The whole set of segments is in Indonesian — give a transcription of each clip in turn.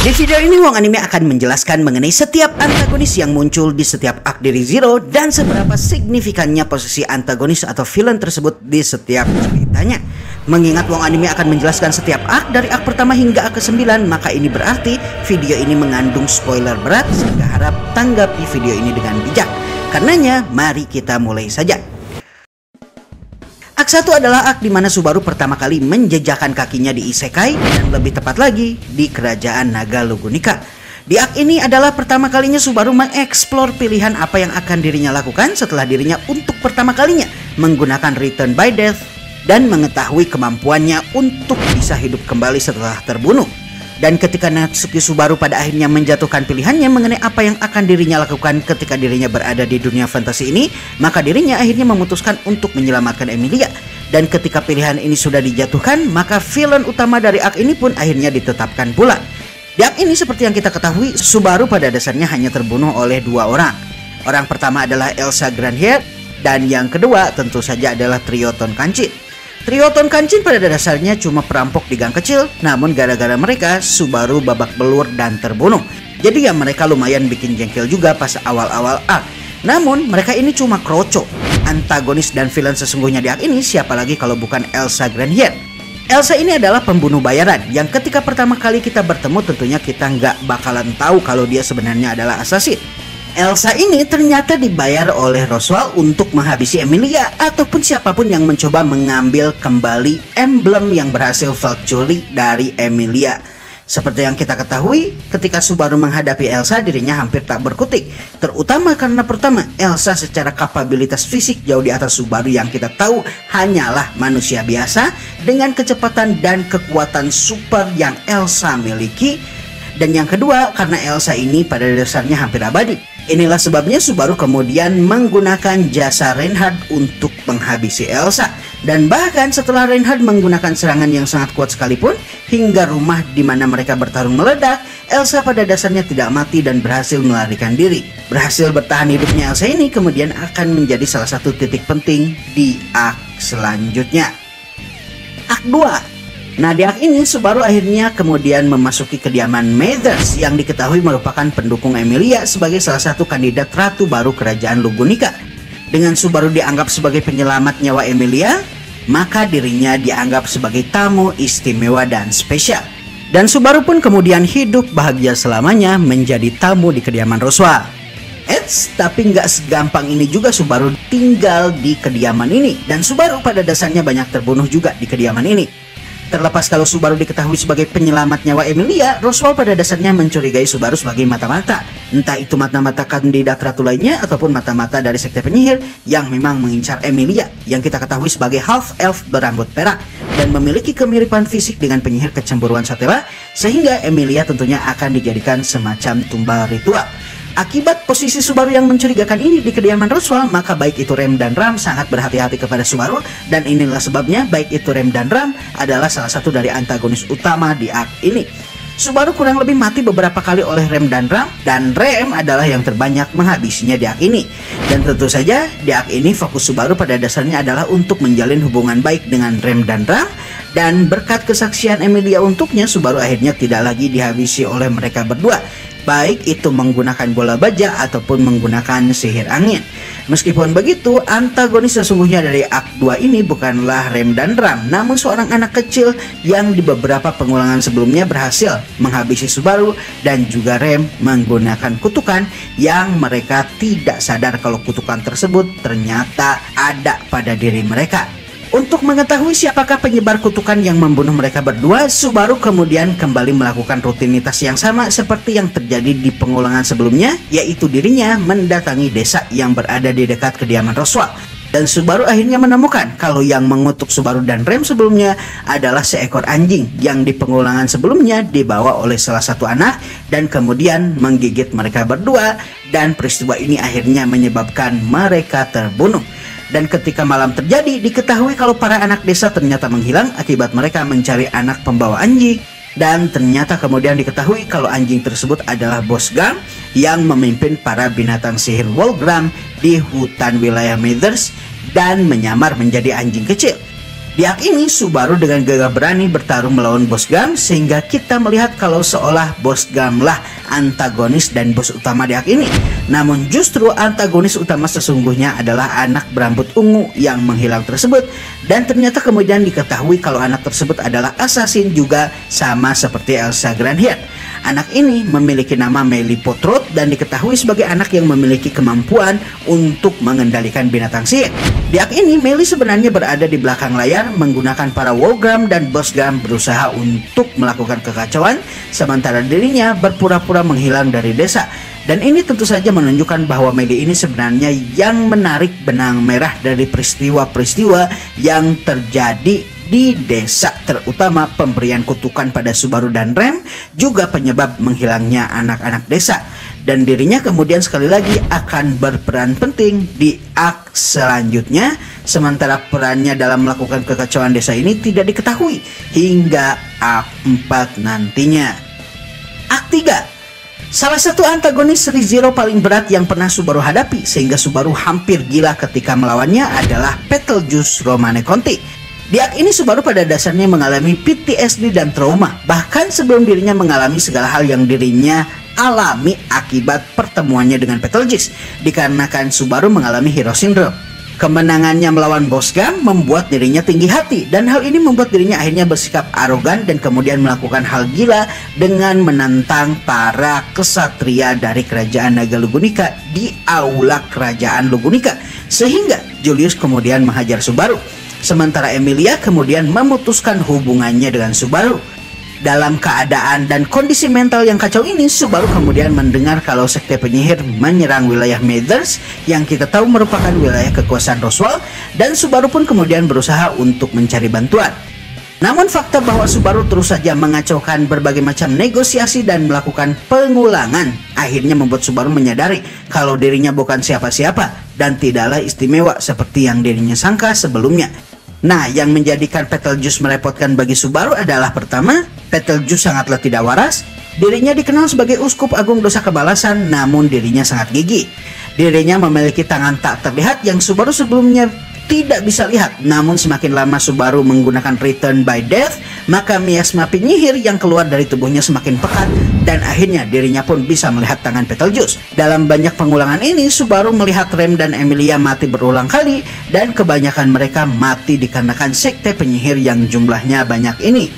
Di video ini Wong Anime akan menjelaskan mengenai setiap antagonis yang muncul di setiap arc dari Zero dan seberapa signifikannya posisi antagonis atau villain tersebut di setiap ceritanya. Mengingat Wong Anime akan menjelaskan setiap arc dari arc pertama hingga arc ke-9, maka ini berarti video ini mengandung spoiler berat, sehingga harap tanggapi video ini dengan bijak. Karenanya, mari kita mulai saja. Arc 1 adalah arc di mana Subaru pertama kali menjejakkan kakinya di Isekai, dan lebih tepat lagi di kerajaan Naga Lugunika. Di arc ini adalah pertama kalinya Subaru mengeksplor pilihan apa yang akan dirinya lakukan setelah dirinya untuk pertama kalinya menggunakan Return by Death dan mengetahui kemampuannya untuk bisa hidup kembali setelah terbunuh. Dan ketika Natsuki Subaru pada akhirnya menjatuhkan pilihannya mengenai apa yang akan dirinya lakukan ketika dirinya berada di dunia fantasi ini, maka dirinya akhirnya memutuskan untuk menyelamatkan Emilia. Dan ketika pilihan ini sudah dijatuhkan, maka villain utama dari arc ini pun akhirnya ditetapkan pula. Di arc ini seperti yang kita ketahui, Subaru pada dasarnya hanya terbunuh oleh dua orang. Orang pertama adalah Elsa Grandhair, dan yang kedua tentu saja adalah Trioton Kancin. Trioton Kancin pada dasarnya cuma perampok di gang kecil, namun gara-gara mereka Subaru babak belur dan terbunuh. Jadi ya mereka lumayan bikin jengkel juga pas awal-awal arc. Namun mereka ini cuma kroco. Antagonis dan villain sesungguhnya di arc ini siapa lagi kalau bukan Elsa Grandhair. Elsa ini adalah pembunuh bayaran yang ketika pertama kali kita bertemu tentunya kita nggak bakalan tahu kalau dia sebenarnya adalah assassin. Elsa ini ternyata dibayar oleh Roswaal untuk menghabisi Emilia ataupun siapapun yang mencoba mengambil kembali emblem yang berhasil Valk curi dari Emilia. Seperti yang kita ketahui, ketika Subaru menghadapi Elsa dirinya hampir tak berkutik. Terutama karena pertama, Elsa secara kapabilitas fisik jauh di atas Subaru yang kita tahu hanyalah manusia biasa dengan kecepatan dan kekuatan super yang Elsa miliki. Dan yang kedua, karena Elsa ini pada dasarnya hampir abadi. Inilah sebabnya Subaru kemudian menggunakan jasa Reinhardt untuk menghabisi Elsa. Dan bahkan setelah Reinhardt menggunakan serangan yang sangat kuat sekalipun, hingga rumah di mana mereka bertarung meledak, Elsa pada dasarnya tidak mati dan berhasil melarikan diri. Berhasil bertahan hidupnya Elsa ini kemudian akan menjadi salah satu titik penting di arc selanjutnya. Arc 2. Nah di arc ini Subaru akhirnya kemudian memasuki kediaman Mathers yang diketahui merupakan pendukung Emilia sebagai salah satu kandidat ratu baru kerajaan Lugunika. Dengan Subaru dianggap sebagai penyelamat nyawa Emilia, maka dirinya dianggap sebagai tamu istimewa dan spesial. Dan Subaru pun kemudian hidup bahagia selamanya menjadi tamu di kediaman Roswaal. Tapi nggak segampang ini juga Subaru tinggal di kediaman ini. Dan Subaru pada dasarnya banyak terbunuh juga di kediaman ini. Terlepas kalau Subaru diketahui sebagai penyelamat nyawa Emilia, Roswaal pada dasarnya mencurigai Subaru sebagai mata-mata. Entah itu mata-mata kandidat ratu lainnya ataupun mata-mata dari sekte penyihir yang memang mengincar Emilia, yang kita ketahui sebagai half elf berambut perak dan memiliki kemiripan fisik dengan penyihir kecemburuan Satella, sehingga Emilia tentunya akan dijadikan semacam tumbal ritual. Akibat posisi Subaru yang mencurigakan ini di kediaman Roswaal, maka baik itu Rem dan Ram sangat berhati-hati kepada Subaru, dan inilah sebabnya baik itu Rem dan Ram adalah salah satu dari antagonis utama di arc ini. Subaru kurang lebih mati beberapa kali oleh Rem dan Ram, dan Rem adalah yang terbanyak menghabisinya di arc ini. Dan tentu saja di arc ini fokus Subaru pada dasarnya adalah untuk menjalin hubungan baik dengan Rem dan Ram, dan berkat kesaksian Emilia untuknya Subaru akhirnya tidak lagi dihabisi oleh mereka berdua, baik itu menggunakan bola baja ataupun menggunakan sihir angin. Meskipun begitu, antagonis sesungguhnya dari arc 2 ini bukanlah Rem dan Ram, namun seorang anak kecil yang di beberapa pengulangan sebelumnya berhasil menghabisi Subaru dan juga Rem menggunakan kutukan yang mereka tidak sadar kalau kutukan tersebut ternyata ada pada diri mereka. Untuk mengetahui siapakah penyebar kutukan yang membunuh mereka berdua, Subaru kemudian kembali melakukan rutinitas yang sama seperti yang terjadi di pengulangan sebelumnya, yaitu dirinya mendatangi desa yang berada di dekat kediaman Roswaal. Dan Subaru akhirnya menemukan kalau yang mengutuk Subaru dan Rem sebelumnya adalah seekor anjing yang di pengulangan sebelumnya dibawa oleh salah satu anak dan kemudian menggigit mereka berdua, dan peristiwa ini akhirnya menyebabkan mereka terbunuh. Dan ketika malam terjadi, diketahui kalau para anak desa ternyata menghilang akibat mereka mencari anak pembawa anjing. Dan ternyata kemudian diketahui kalau anjing tersebut adalah bos gang yang memimpin para binatang sihir Wolgram di hutan wilayah Mathers dan menyamar menjadi anjing kecil. Di arc ini Subaru dengan gagah berani bertarung melawan Boss Gam, sehingga kita melihat kalau seolah Boss Gam lah antagonis dan bos utama di arc ini. Namun justru antagonis utama sesungguhnya adalah anak berambut ungu yang menghilang tersebut, dan ternyata kemudian diketahui kalau anak tersebut adalah assassin juga, sama seperti Elsa Grandier. Anak ini memiliki nama Meili Potrot dan diketahui sebagai anak yang memiliki kemampuan untuk mengendalikan binatang sihir. Di arc ini Meili sebenarnya berada di belakang layar menggunakan para Wargram, dan Boss Gam berusaha untuk melakukan kekacauan sementara dirinya berpura-pura menghilang dari desa. Dan ini tentu saja menunjukkan bahwa Meili ini sebenarnya yang menarik benang merah dari peristiwa-peristiwa yang terjadi di desa, terutama pemberian kutukan pada Subaru dan Rem, juga penyebab menghilangnya anak-anak desa. Dan dirinya kemudian sekali lagi akan berperan penting di arc selanjutnya, sementara perannya dalam melakukan kekacauan desa ini tidak diketahui hingga arc 4 nantinya. Arc 3, salah satu antagonis ReZero paling berat yang pernah Subaru hadapi sehingga Subaru hampir gila ketika melawannya adalah Betelgeuse Romane Conti. Di arc ini Subaru pada dasarnya mengalami PTSD dan trauma, bahkan sebelum dirinya mengalami segala hal yang dirinya alami akibat pertemuannya dengan Betelgeuse, dikarenakan Subaru mengalami Hero Syndrome. Kemenangannya melawan Boss Gam membuat dirinya tinggi hati, dan hal ini membuat dirinya akhirnya bersikap arogan dan kemudian melakukan hal gila dengan menantang para kesatria dari kerajaan Naga Lugunika di aula kerajaan Lugunika, sehingga Julius kemudian menghajar Subaru. Sementara Emilia kemudian memutuskan hubungannya dengan Subaru. Dalam keadaan dan kondisi mental yang kacau ini, Subaru kemudian mendengar kalau sekte penyihir menyerang wilayah Mathers yang kita tahu merupakan wilayah kekuasaan Roswell, dan Subaru pun kemudian berusaha untuk mencari bantuan. Namun fakta bahwa Subaru terus saja mengacaukan berbagai macam negosiasi dan melakukan pengulangan akhirnya membuat Subaru menyadari kalau dirinya bukan siapa-siapa dan tidaklah istimewa seperti yang dirinya sangka sebelumnya. Nah, yang menjadikan Betelgeuse merepotkan bagi Subaru adalah pertama, Betelgeuse sangatlah tidak waras. Dirinya dikenal sebagai uskup agung dosa kebalasan, namun dirinya sangat gigih. Dirinya memiliki tangan tak terlihat yang Subaru sebelumnya tidak bisa lihat. Namun semakin lama Subaru menggunakan Return by Death, maka miasma penyihir yang keluar dari tubuhnya semakin pekat, dan akhirnya dirinya pun bisa melihat tangan Betelgeuse. Dalam banyak pengulangan ini, Subaru melihat Rem dan Emilia mati berulang kali, dan kebanyakan mereka mati dikarenakan sekte penyihir yang jumlahnya banyak ini.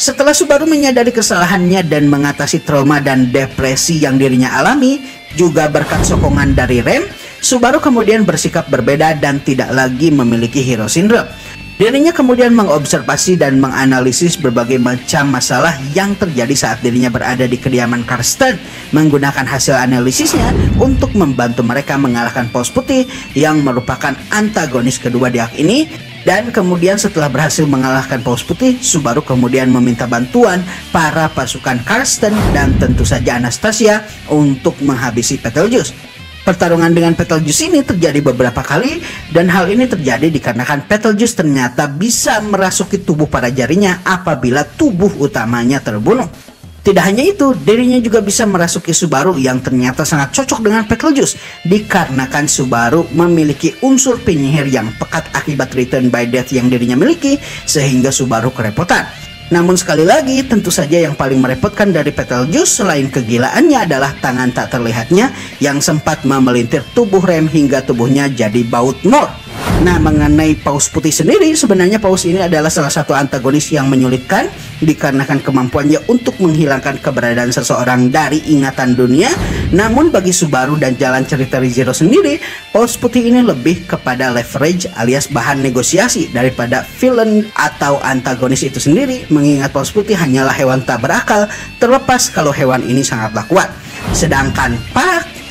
Setelah Subaru menyadari kesalahannya dan mengatasi trauma dan depresi yang dirinya alami, juga berkat sokongan dari Rem, Subaru kemudian bersikap berbeda dan tidak lagi memiliki Hero Syndrome. Dirinya kemudian mengobservasi dan menganalisis berbagai macam masalah yang terjadi saat dirinya berada di kediaman Karsten, menggunakan hasil analisisnya untuk membantu mereka mengalahkan Paus Putih yang merupakan antagonis kedua di arc ini. Dan kemudian setelah berhasil mengalahkan Paus Putih, Subaru kemudian meminta bantuan para pasukan Karsten dan tentu saja Anastasia untuk menghabisi Betelgeuse. Pertarungan dengan Betelgeuse ini terjadi beberapa kali, dan hal ini terjadi dikarenakan Betelgeuse ternyata bisa merasuki tubuh para jarinya apabila tubuh utamanya terbunuh. Tidak hanya itu, dirinya juga bisa merasuki Subaru yang ternyata sangat cocok dengan Betelgeuse, dikarenakan Subaru memiliki unsur penyihir yang pekat akibat Return by Death yang dirinya miliki, sehingga Subaru kerepotan. Namun sekali lagi, tentu saja yang paling merepotkan dari Betelgeuse selain kegilaannya adalah tangan tak terlihatnya yang sempat memelintir tubuh Rem hingga tubuhnya jadi baut mor. Nah, mengenai Paus Putih sendiri, sebenarnya Paus ini adalah salah satu antagonis yang menyulitkan dikarenakan kemampuannya untuk menghilangkan keberadaan seseorang dari ingatan dunia. Namun bagi Subaru dan jalan cerita ReZero sendiri, Paus Putih ini lebih kepada leverage alias bahan negosiasi daripada villain atau antagonis itu sendiri, mengingat Paus Putih hanyalah hewan tak berakal, terlepas kalau hewan ini sangatlah kuat. Sedangkan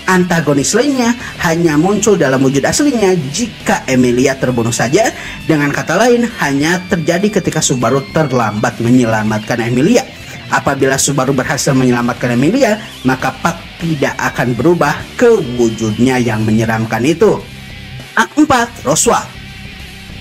antagonis lainnya hanya muncul dalam wujud aslinya jika Emilia terbunuh saja. Dengan kata lain, hanya terjadi ketika Subaru terlambat menyelamatkan Emilia. Apabila Subaru berhasil menyelamatkan Emilia, maka Pak tidak akan berubah ke wujudnya yang menyeramkan itu. Arc 4, Roswell.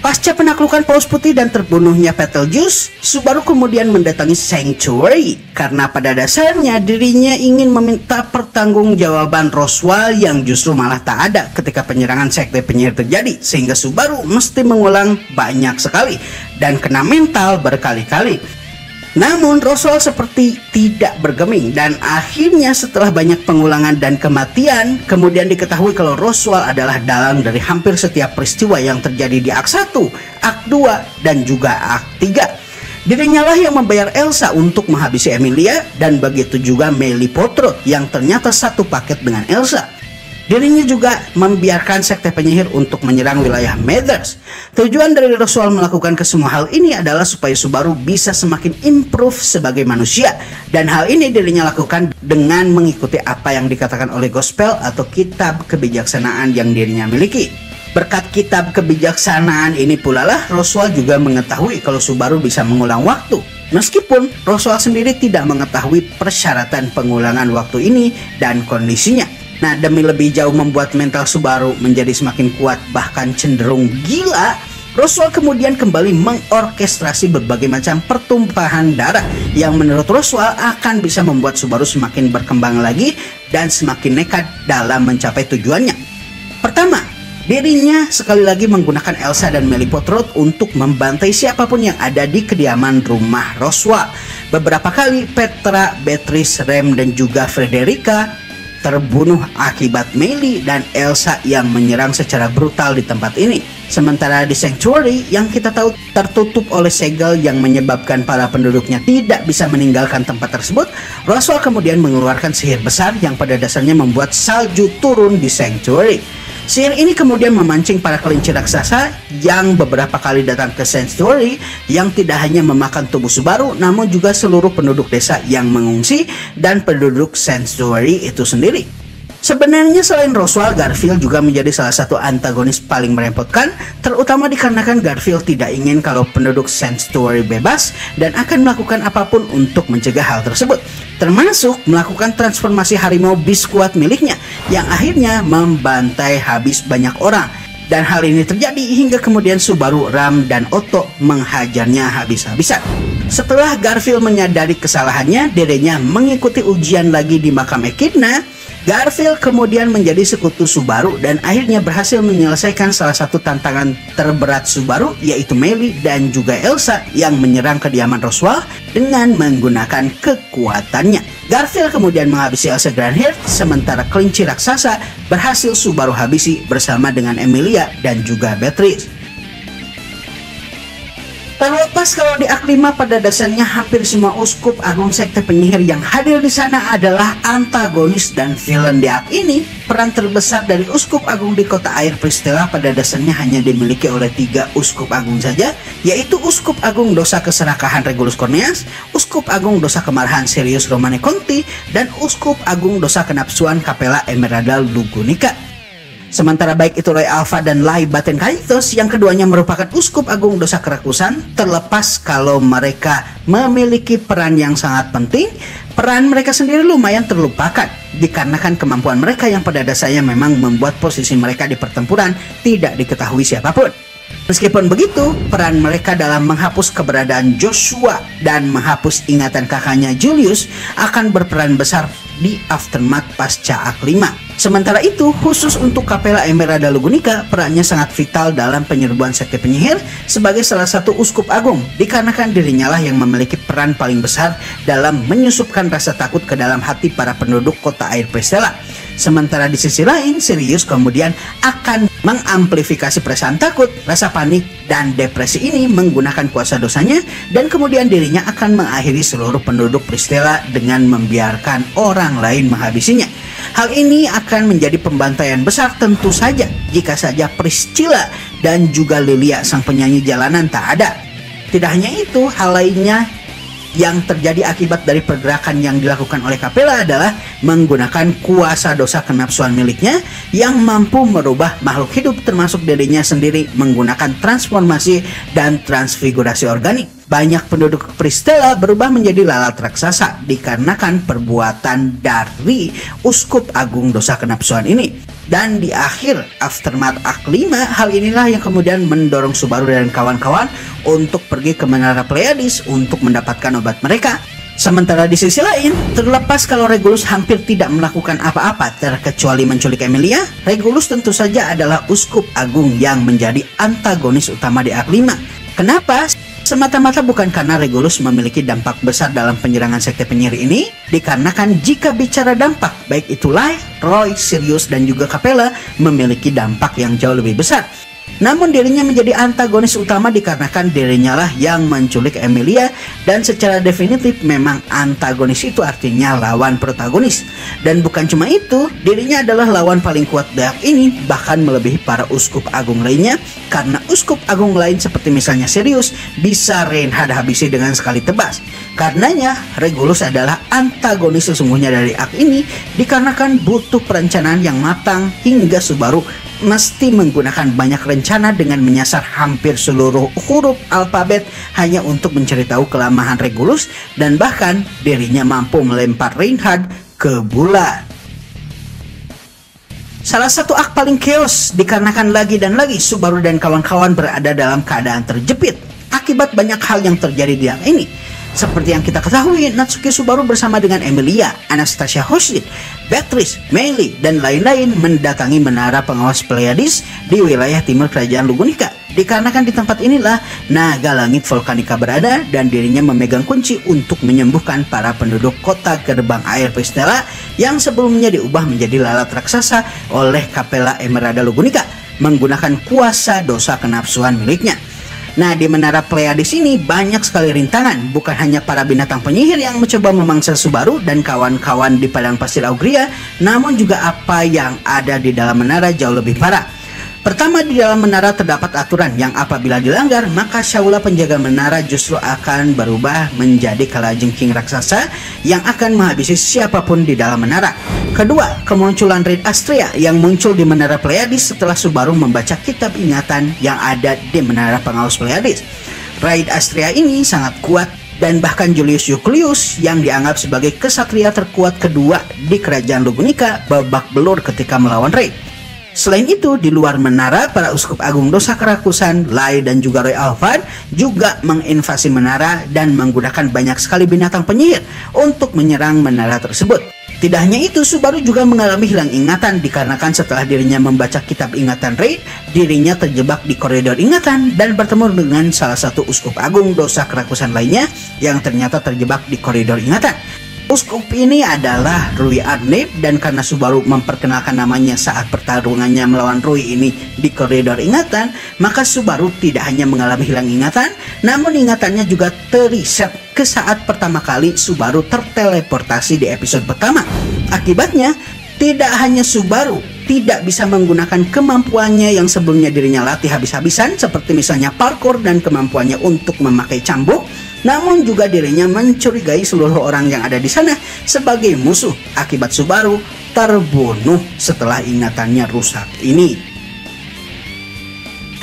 Pasca penaklukan Paus Putih dan terbunuhnya Betelgeuse, Subaru kemudian mendatangi Sanctuary karena pada dasarnya dirinya ingin meminta pertanggungjawaban Roswell yang justru malah tak ada ketika penyerangan sekte penyihir terjadi, sehingga Subaru mesti mengulang banyak sekali. dan kena mental berkali-kali. Namun Roswell seperti tidak bergeming, dan akhirnya setelah banyak pengulangan dan kematian, kemudian diketahui kalau Roswell adalah dalang dari hampir setiap peristiwa yang terjadi di Akt 1, Akt 2, dan juga Akt 3. Dirinya lah yang membayar Elsa untuk menghabisi Emilia, dan begitu juga Melly Potrot yang ternyata satu paket dengan Elsa. Dirinya juga membiarkan sekte penyihir untuk menyerang wilayah Mathers. Tujuan dari Roswell melakukan kesemua hal ini adalah supaya Subaru bisa semakin improve sebagai manusia. Dan hal ini dirinya lakukan dengan mengikuti apa yang dikatakan oleh Gospel atau kitab kebijaksanaan yang dirinya miliki. Berkat kitab kebijaksanaan ini pula lah Roswell juga mengetahui kalau Subaru bisa mengulang waktu. Meskipun Roswell sendiri tidak mengetahui persyaratan pengulangan waktu ini dan kondisinya. Nah, demi lebih jauh membuat mental Subaru menjadi semakin kuat bahkan cenderung gila, Roswell kemudian kembali mengorkestrasi berbagai macam pertumpahan darah yang menurut Roswell akan bisa membuat Subaru semakin berkembang lagi dan semakin nekat dalam mencapai tujuannya. Pertama, dirinya sekali lagi menggunakan Elsa dan Melly Potrot untuk membantai siapapun yang ada di kediaman rumah Roswell. Beberapa kali Petra, Beatrice, Rem, dan juga Frederica terbunuh akibat Melly dan Elsa yang menyerang secara brutal di tempat ini. Sementara di Sanctuary yang kita tahu tertutup oleh segel yang menyebabkan para penduduknya tidak bisa meninggalkan tempat tersebut, Roswell kemudian mengeluarkan sihir besar yang pada dasarnya membuat salju turun di Sanctuary. Sihir ini kemudian memancing para kelinci raksasa yang beberapa kali datang ke Sanctuary yang tidak hanya memakan tubuh Subaru namun juga seluruh penduduk desa yang mengungsi dan penduduk Sanctuary itu sendiri. Sebenarnya selain Roswell, Garfield juga menjadi salah satu antagonis paling merepotkan, terutama dikarenakan Garfield tidak ingin kalau penduduk Sanctuary bebas dan akan melakukan apapun untuk mencegah hal tersebut, termasuk melakukan transformasi harimau Biskuat miliknya yang akhirnya membantai habis banyak orang. Dan hal ini terjadi hingga kemudian Subaru, Ram, dan Otto menghajarnya habis-habisan. Setelah Garfield menyadari kesalahannya, dirinya mengikuti ujian lagi di makam Echidna. Garfield kemudian menjadi sekutu Subaru dan akhirnya berhasil menyelesaikan salah satu tantangan terberat Subaru, yaitu Melly dan juga Elsa yang menyerang kediaman Roswell dengan menggunakan kekuatannya. Garfield kemudian menghabisi Elsa Granheart, sementara kelinci raksasa berhasil Subaru habisi bersama dengan Emilia dan juga Beatrice. Terlepas kalau di Akt 5 pada dasarnya hampir semua uskup agung sekte penyihir yang hadir di sana adalah antagonis dan villain di Akt ini, peran terbesar dari uskup agung di kota air Pristella pada dasarnya hanya dimiliki oleh 3 uskup agung saja, yaitu uskup agung dosa keserakahan Regulus Corneas, uskup agung dosa kemarahan Sirius Romane Conti, dan uskup agung dosa kenapsuan Capella Emeralda Lugunica. Sementara baik itu Roy Alpha dan Lai Baten Kaitos yang keduanya merupakan uskup agung dosa kerakusan, terlepas kalau mereka memiliki peran yang sangat penting, peran mereka sendiri lumayan terlupakan dikarenakan kemampuan mereka yang pada dasarnya memang membuat posisi mereka di pertempuran tidak diketahui siapapun. Meskipun begitu, peran mereka dalam menghapus keberadaan Joshua dan menghapus ingatan kakaknya Julius akan berperan besar di aftermath pasca Akt 5. Sementara itu, khusus untuk Capella Emeralda Lugunica, perannya sangat vital dalam penyerbuan sekte penyihir sebagai salah satu uskup agung, dikarenakan dirinya lah yang memiliki peran paling besar dalam menyusupkan rasa takut ke dalam hati para penduduk kota air Pristella. Sementara di sisi lain, Sirius kemudian akan mengamplifikasi perasaan takut, rasa panik, dan depresi ini menggunakan kuasa dosanya, dan kemudian dirinya akan mengakhiri seluruh penduduk Pristella dengan membiarkan orang lain menghabisinya. Hal ini akan menjadi pembantaian besar tentu saja jika saja Priscilla dan juga Lilia sang penyanyi jalanan tak ada. Tidak hanya itu, hal lainnya yang terjadi akibat dari pergerakan yang dilakukan oleh Capella adalah menggunakan kuasa dosa kenapsuan miliknya yang mampu merubah makhluk hidup termasuk dirinya sendiri menggunakan transformasi dan transfigurasi organik. Banyak penduduk Pristella berubah menjadi lalat raksasa dikarenakan perbuatan dari uskup agung dosa kenapsuan ini. Dan di akhir aftermath Akt 5, hal inilah yang kemudian mendorong Subaru dan kawan-kawan untuk pergi ke Menara Pleiades untuk mendapatkan obat mereka. Sementara di sisi lain, terlepas kalau Regulus hampir tidak melakukan apa-apa terkecuali menculik Emilia, Regulus tentu saja adalah uskup agung yang menjadi antagonis utama di Akt 5. Kenapa? Semata-mata bukan karena Regulus memiliki dampak besar dalam penyerangan sekte penyihir ini, dikarenakan jika bicara dampak, baik itu Lai, Roy, Sirius, dan juga Capella memiliki dampak yang jauh lebih besar. Namun dirinya menjadi antagonis utama dikarenakan dirinya lah yang menculik Emilia, dan secara definitif memang antagonis itu artinya lawan protagonis. Dan bukan cuma itu, dirinya adalah lawan paling kuat Deak ini, bahkan melebihi para uskup agung lainnya, karena uskup agung lain seperti misalnya Sirius bisa Reinhard habisi dengan sekali tebas. Karenanya Regulus adalah antagonis sesungguhnya dari Ak ini, dikarenakan butuh perencanaan yang matang hingga Subaru mesti menggunakan banyak rencana dengan menyasar hampir seluruh huruf alfabet hanya untuk mencari tahu kelemahan Regulus, dan bahkan dirinya mampu melempar Reinhard ke bulan. Salah satu ak paling chaos dikarenakan lagi dan lagi Subaru dan kawan-kawan berada dalam keadaan terjepit akibat banyak hal yang terjadi di ak ini. Seperti yang kita ketahui, Natsuki Subaru bersama dengan Emilia, Anastasia Hoshide, Beatrice, Meili, dan lain-lain mendatangi menara pengawas Pleiades di wilayah timur kerajaan Lugunica. Dikarenakan di tempat inilah naga langit Volcanica berada, dan dirinya memegang kunci untuk menyembuhkan para penduduk kota gerbang air Pistela yang sebelumnya diubah menjadi lalat raksasa oleh Capella Emeralda Lugunica menggunakan kuasa dosa kenapsuan miliknya. Nah, di menara Pleiades ini banyak sekali rintangan, bukan hanya para binatang penyihir yang mencoba memangsa Subaru dan kawan-kawan di padang pasir Augria, namun juga apa yang ada di dalam menara jauh lebih parah. Pertama, di dalam menara terdapat aturan yang apabila dilanggar, maka Shaula penjaga menara justru akan berubah menjadi kalajengking raksasa yang akan menghabisi siapapun di dalam menara. Kedua, kemunculan Raid Astrea yang muncul di menara Pleiades setelah Subaru membaca kitab ingatan yang ada di menara pengawas Pleiades. Raid Astrea ini sangat kuat, dan bahkan Julius Euclius yang dianggap sebagai kesatria terkuat kedua di kerajaan Lugunica babak belur ketika melawan Raid. Selain itu, di luar menara, para uskup agung dosa kerakusan, Lai dan juga Roy Alphard juga menginvasi menara dan menggunakan banyak sekali binatang penyihir untuk menyerang menara tersebut. Tidak hanya itu, Subaru juga mengalami hilang ingatan dikarenakan setelah dirinya membaca kitab ingatan Raid, dirinya terjebak di koridor ingatan dan bertemu dengan salah satu uskup agung dosa kerakusan lainnya yang ternyata terjebak di koridor ingatan. Uskup ini adalah Rui Arneb, dan karena Subaru memperkenalkan namanya saat pertarungannya melawan Rui ini di koridor ingatan, maka Subaru tidak hanya mengalami hilang ingatan, namun ingatannya juga terreset ke saat pertama kali Subaru terteleportasi di episode pertama. Akibatnya, tidak hanya Subaru tidak bisa menggunakan kemampuannya yang sebelumnya dirinya latih habis-habisan, seperti misalnya parkour dan kemampuannya untuk memakai cambuk, namun juga dirinya mencurigai seluruh orang yang ada di sana sebagai musuh akibat Subaru terbunuh setelah ingatannya rusak ini.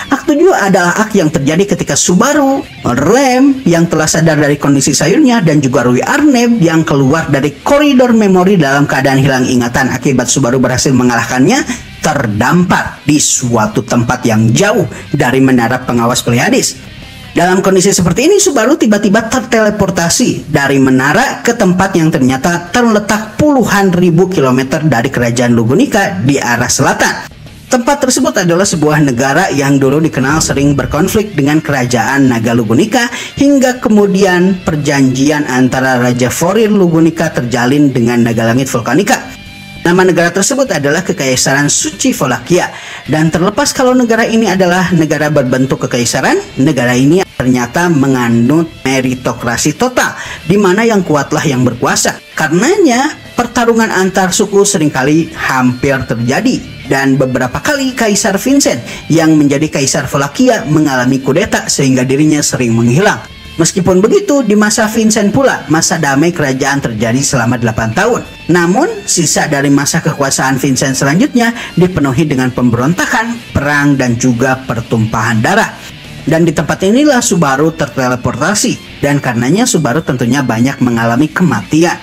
Ak 7 adalah ak yang terjadi ketika Subaru, Rem yang telah sadar dari kondisi sayurnya, dan juga Rui Arneb yang keluar dari koridor memori dalam keadaan hilang ingatan akibat Subaru berhasil mengalahkannya, terdampar di suatu tempat yang jauh dari menara pengawas Pleiades. Dalam kondisi seperti ini, Subaru tiba-tiba terteleportasi dari menara ke tempat yang ternyata terletak puluhan ribu kilometer dari kerajaan Lugunica di arah selatan. Tempat tersebut adalah sebuah negara yang dulu dikenal sering berkonflik dengan kerajaan Naga Lugunica, hingga kemudian perjanjian antara Raja Forir Lugunica terjalin dengan Naga Langit Volcanica. Nama negara tersebut adalah Kekaisaran Suci Wallachia, dan terlepas kalau negara ini adalah negara berbentuk kekaisaran, negara ini ternyata menganut meritokrasi total, di mana yang kuatlah yang berkuasa. Karenanya pertarungan antar suku seringkali hampir terjadi, dan beberapa kali Kaisar Vincent yang menjadi Kaisar Wallachia mengalami kudeta sehingga dirinya sering menghilang. Meskipun begitu, di masa Vincent pula, masa damai kerajaan terjadi selama 8 tahun. Namun, sisa dari masa kekuasaan Vincent selanjutnya dipenuhi dengan pemberontakan, perang, dan juga pertumpahan darah. Dan di tempat inilah Subaru terteleportasi, dan karenanya Subaru tentunya banyak mengalami kematian.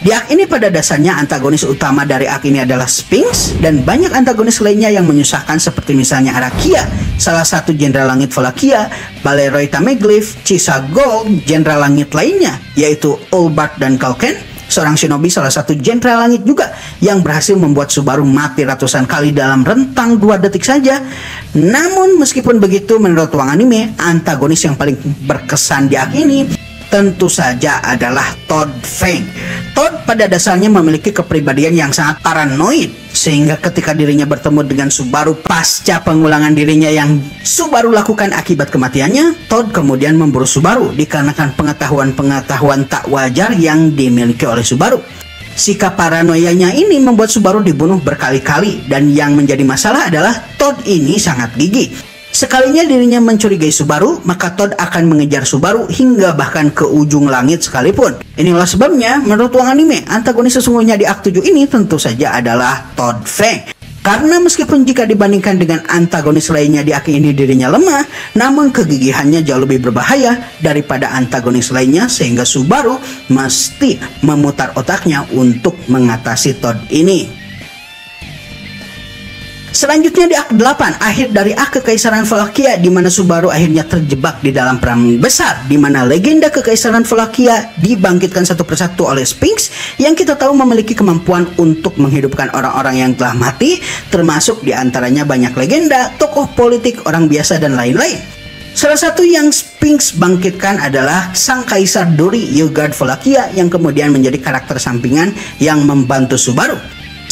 Di ak ini pada dasarnya antagonis utama dari ak ini adalah Sphinx, dan banyak antagonis lainnya yang menyusahkan seperti misalnya Arakia, salah satu jenderal langit Wallachia, Baleroy Tameglyph, Cisa Gold, jenderal langit lainnya yaitu Ulbart dan Kalken, seorang shinobi, salah satu jenderal langit juga yang berhasil membuat Subaru mati ratusan kali dalam rentang 2 detik saja. Namun meskipun begitu, menurut Wang Anime, antagonis yang paling berkesan di arc ini tentu saja adalah Todd Feng. Todd pada dasarnya memiliki kepribadian yang sangat paranoid, sehingga ketika dirinya bertemu dengan Subaru pasca pengulangan dirinya yang Subaru lakukan akibat kematiannya, Todd kemudian memburu Subaru dikarenakan pengetahuan-pengetahuan tak wajar yang dimiliki oleh Subaru. Sikap paranoianya ini membuat Subaru dibunuh berkali-kali, dan yang menjadi masalah adalah Todd ini sangat gigih. Sekalinya dirinya mencurigai Subaru, maka Todd akan mengejar Subaru hingga bahkan ke ujung langit sekalipun. Inilah sebabnya menurut Wang Anime, antagonis sesungguhnya di arc 7 ini tentu saja adalah Todd Feng. Karena meskipun jika dibandingkan dengan antagonis lainnya di arc ini dirinya lemah, namun kegigihannya jauh lebih berbahaya daripada antagonis lainnya, sehingga Subaru mesti memutar otaknya untuk mengatasi Todd ini. Selanjutnya di arc 8, akhir dari arc Kekaisaran Wallachia, di mana Subaru akhirnya terjebak di dalam perang besar, di mana legenda Kekaisaran Wallachia dibangkitkan satu persatu oleh Sphinx yang kita tahu memiliki kemampuan untuk menghidupkan orang-orang yang telah mati, termasuk diantaranya banyak legenda, tokoh politik, orang biasa, dan lain-lain. Salah satu yang Sphinx bangkitkan adalah Sang Kaisar Dori Yogard Wallachia yang kemudian menjadi karakter sampingan yang membantu Subaru.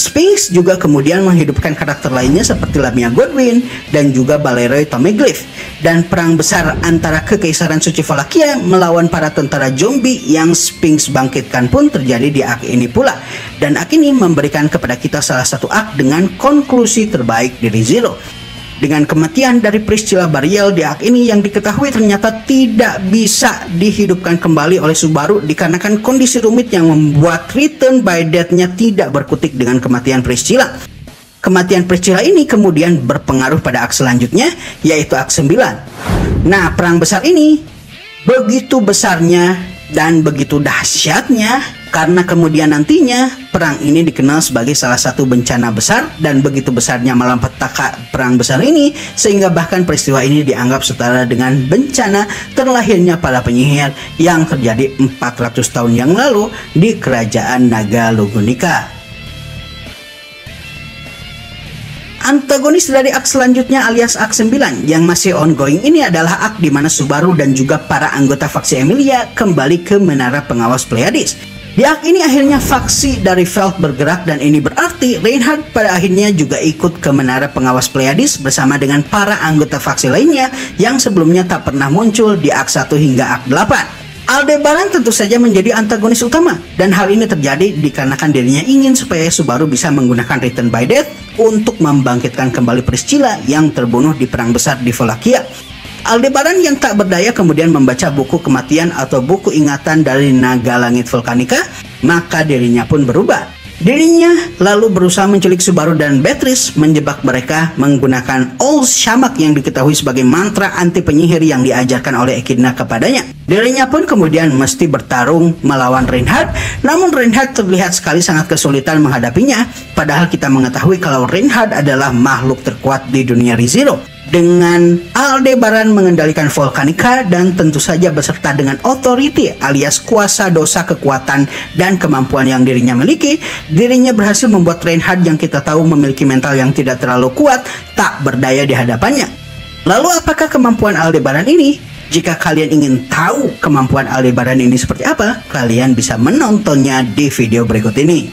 Sphinx juga kemudian menghidupkan karakter lainnya seperti Lamia Godwin dan juga Valeroy Tomeglyph. Dan perang besar antara Kekaisaran Suci Wallachia melawan para tentara zombie yang Sphinx bangkitkan pun terjadi di arc ini pula. Dan arc ini memberikan kepada kita salah satu arc dengan konklusi terbaik dari Zero. Dengan kematian dari Priscilla Bariel di arc ini yang diketahui ternyata tidak bisa dihidupkan kembali oleh Subaru dikarenakan kondisi rumit yang membuat Return by Death-nya tidak berkutik dengan kematian Priscilla. Kematian Priscilla ini kemudian berpengaruh pada arc selanjutnya, yaitu arc 9. Nah, perang besar ini begitu besarnya dan begitu dahsyatnya karena kemudian nantinya perang ini dikenal sebagai salah satu bencana besar, dan begitu besarnya malapetaka perang besar ini sehingga bahkan peristiwa ini dianggap setara dengan bencana terlahirnya para penyihir yang terjadi 400 tahun yang lalu di kerajaan Naga Lugunika. Antagonis dari arc selanjutnya alias arc 9 yang masih ongoing ini adalah arc di mana Subaru dan juga para anggota faksi Emilia kembali ke Menara Pengawas Pleiades. Di arc ini akhirnya faksi dari Veld bergerak, dan ini berarti Reinhardt pada akhirnya juga ikut ke Menara Pengawas Pleiades bersama dengan para anggota faksi lainnya yang sebelumnya tak pernah muncul di arc 1 hingga arc 8. Aldebaran tentu saja menjadi antagonis utama, dan hal ini terjadi dikarenakan dirinya ingin supaya Subaru bisa menggunakan Return by Death untuk membangkitkan kembali Priscilla yang terbunuh di perang besar di Wallachia. Aldebaran yang tak berdaya kemudian membaca buku kematian atau buku ingatan dari Naga Langit Volcanica, maka dirinya pun berubah. Dirinya lalu berusaha menculik Subaru dan Beatrice, menjebak mereka menggunakan Old Shamak yang diketahui sebagai mantra anti penyihir yang diajarkan oleh Echidna kepadanya. Dirinya pun kemudian mesti bertarung melawan Reinhardt, namun Reinhardt terlihat sekali sangat kesulitan menghadapinya, padahal kita mengetahui kalau Reinhardt adalah makhluk terkuat di dunia ReZero. Dengan Aldebaran mengendalikan Volcanica dan tentu saja beserta dengan Authority alias kuasa dosa kekuatan dan kemampuan yang dirinya miliki, dirinya berhasil membuat Reinhardt yang kita tahu memiliki mental yang tidak terlalu kuat tak berdaya di hadapannya. Lalu apakah kemampuan Aldebaran ini? Jika kalian ingin tahu kemampuan Aldebaran ini seperti apa, kalian bisa menontonnya di video berikut ini.